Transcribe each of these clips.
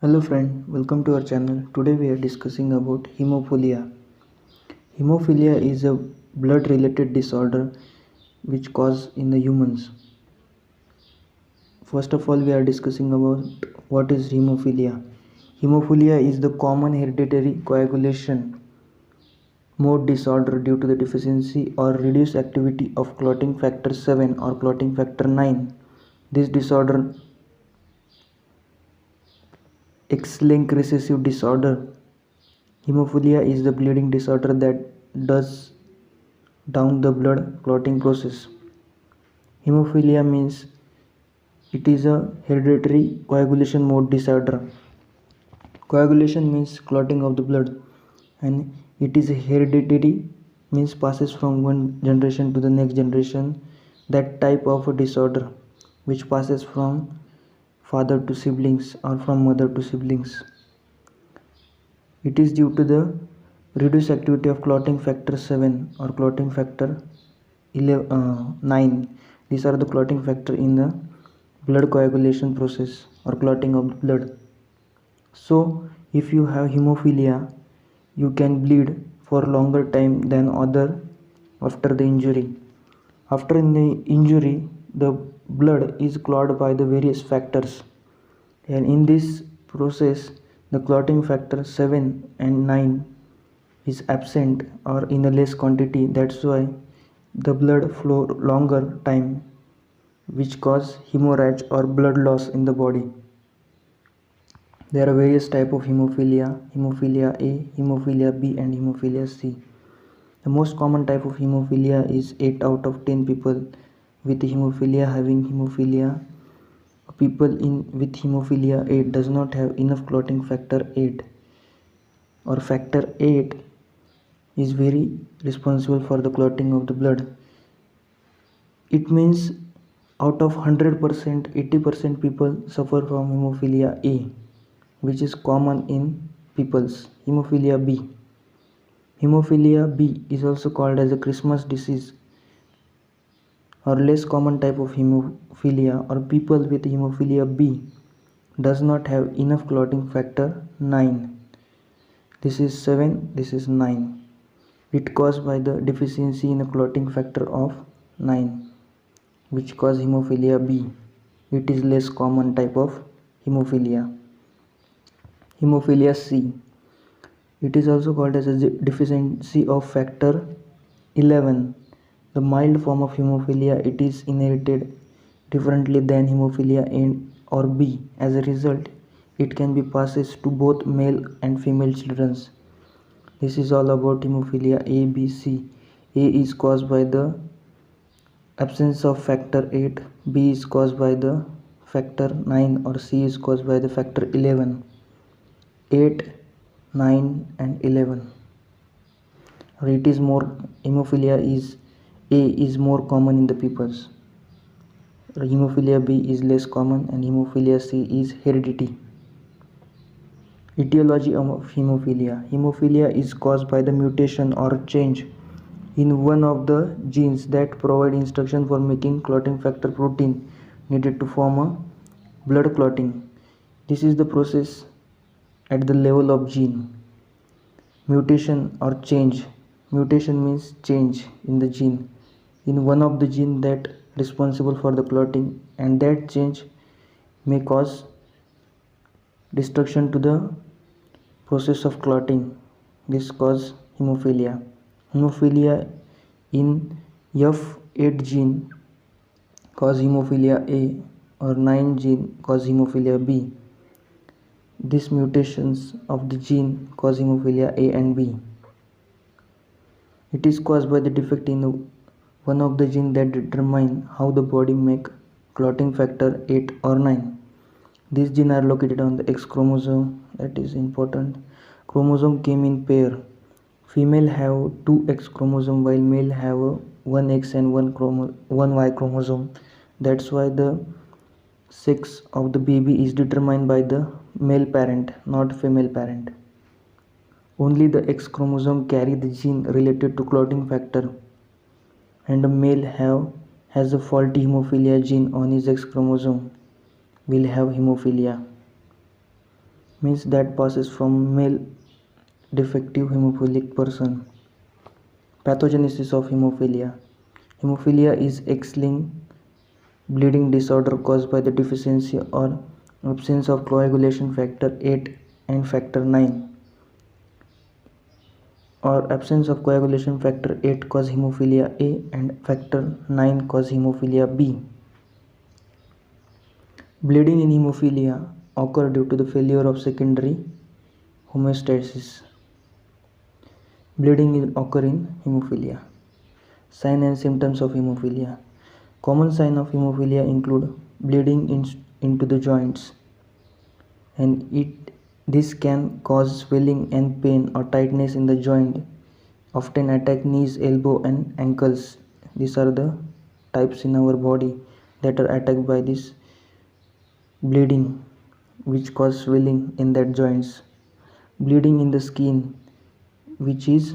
Hello friend, welcome to our channel. Today we are discussing about hemophilia. Hemophilia is a blood related disorder which cause in the humans. First of all, we are discussing about what is hemophilia. Hemophilia is the common hereditary coagulation mode disorder due to the deficiency or reduced activity of clotting factor 7 or clotting factor 9. This disorder X-linked recessive disorder. Hemophilia is the bleeding disorder that does down the blood clotting process. Hemophilia means it is a hereditary coagulation mode disorder. Coagulation means clotting of the blood, and it is hereditary means passes from one generation to the next generation. That type of a disorder which passes from father to siblings or from mother to siblings. It is due to the reduced activity of clotting factor 7 or clotting factor 9. These are the clotting factor in the blood coagulation process or clotting of the blood. So if you have hemophilia, you can bleed for longer time than other after the injury. After the injury, the blood is clotted by the various factors, and in this process the clotting factor 7 and 9 is absent or in a less quantity. That's why the blood flow longer time, which cause hemorrhage or blood loss in the body. There are various type of hemophilia: hemophilia A, hemophilia B and hemophilia C. The most common type of hemophilia is 8 out of 10 people with hemophilia having hemophilia. People with hemophilia 8 does not have enough clotting factor 8, or factor 8 is very responsible for the clotting of the blood. It means out of 100%, 80% people suffer from hemophilia A, which is common in people's. Hemophilia B. Hemophilia B is also called as a Christmas disease, or less common type of hemophilia, or people with hemophilia B does not have enough clotting factor 9. This is 7, this is 9. It caused by the deficiency in a clotting factor of 9, which cause hemophilia B. It is less common type of hemophilia. Hemophilia C. It is also called as a deficiency of factor 11. The mild form of hemophilia, it is inherited differently than hemophilia A or B. As a result, it can be passed to both male and female children. This is all about hemophilia A, B, C. A is caused by the absence of factor 8, B is caused by the factor 9, or C is caused by the factor 11. 8, 9 and 11. Or it is more, hemophilia is A is more common in the peoples. Hemophilia B is less common, and hemophilia C is heredity. Etiology of hemophilia. Hemophilia is caused by the mutation or change in one of the genes that provide instruction for making clotting factor protein needed to form a blood clotting. This is the process at the level of gene. Mutation or change. Mutation means change in the gene, in one of the gene that responsible for the clotting, and that change may cause destruction to the process of clotting. This cause hemophilia. Hemophilia in F8 gene cause hemophilia A, or 9 gene cause hemophilia B. These mutations of the gene cause hemophilia A and B. It is caused by the defect in one of the genes that determine how the body make clotting factor 8 or 9. These genes are located on the X chromosome. That is important. Chromosome came in pair. Female have 2 X chromosome while male have a 1 X and 1 Y chromosome. That's why the sex of the baby is determined by the male parent, not female parent. Only the X chromosome carry the gene related to clotting factor, and a male has a faulty hemophilia gene on his X chromosome will have hemophilia. means that passes from male defective hemophilic person. Pathogenesis of hemophilia. Hemophilia is X-linked bleeding disorder caused by the deficiency or absence of coagulation factor 8 and factor 9, or absence of coagulation factor 8 cause hemophilia A and factor 9 cause hemophilia B. Bleeding in hemophilia occur due to the failure of secondary homeostasis. Bleeding will occur in hemophilia. Sign and symptoms of hemophilia. Common signs of hemophilia include bleeding into the joints, and this can cause swelling and pain or tightness in the joint, often attack knees, elbow and ankles. These are the types in our body that are attacked by this bleeding, which cause swelling in that joints. Bleeding in the skin, which is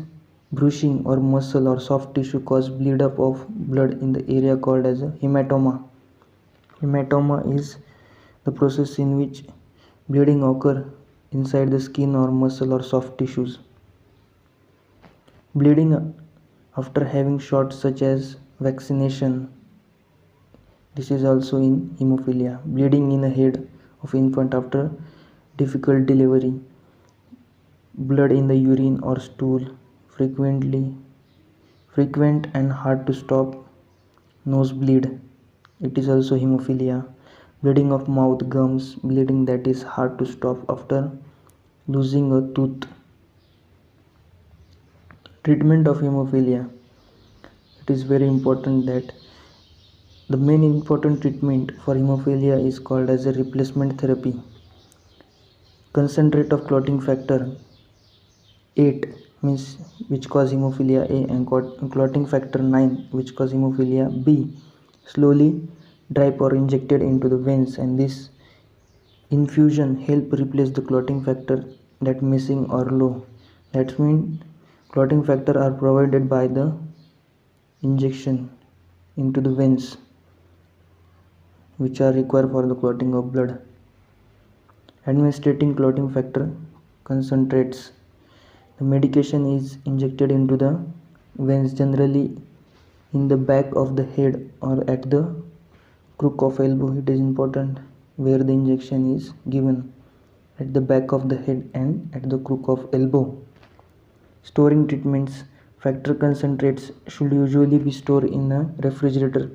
bruising or muscle or soft tissue cause bleed up of blood in the area called as a hematoma. Hematoma is the process in which bleeding occur inside the skin or muscle or soft tissues. Bleeding after having shots such as vaccination, this is also in hemophilia. Bleeding in the head of infant after difficult delivery. Blood in the urine or stool, frequent and hard to stop nosebleed, it is also hemophilia. Bleeding of mouth, gums, bleeding that is hard to stop after losing a tooth. Treatment of hemophilia. It is very important that the main important treatment for hemophilia is called as a replacement therapy. Concentrate of clotting factor 8 means which cause hemophilia A, and clotting factor 9 which cause hemophilia B slowly drip or injected into the veins, and this infusion help replace the clotting factor that missing or low. That means clotting factor are provided by the injection into the veins which are required for the clotting of blood. Administrating clotting factor concentrates. The medication is injected into the veins, generally in the back of the head or at the crook of elbow. It is important where the injection is given, at the back of the head and at the crook of elbow. Storing treatments. Factor concentrates should usually be stored in a refrigerator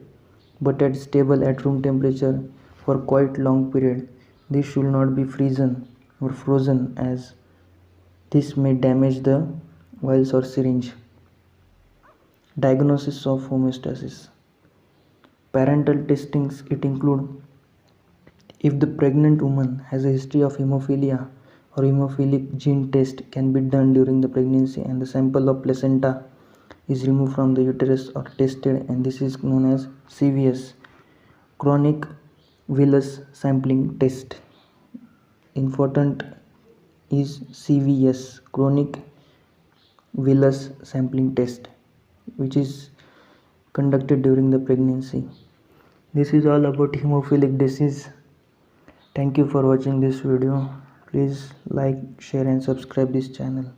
but at stable at room temperature for quite long period. This should not be frozen as this may damage the vials or syringe. Diagnosis of homeostasis. Parental testings, it include if the pregnant woman has a history of hemophilia or hemophilic gene test can be done during the pregnancy, and the sample of placenta is removed from the uterus or tested, and this is known as CVS, chronic villus sampling test. Important is CVS, chronic villus sampling test, which is conducted during the pregnancy. This is all about hemophilic disease. Thank you for watching this video. Please like, share and subscribe this channel.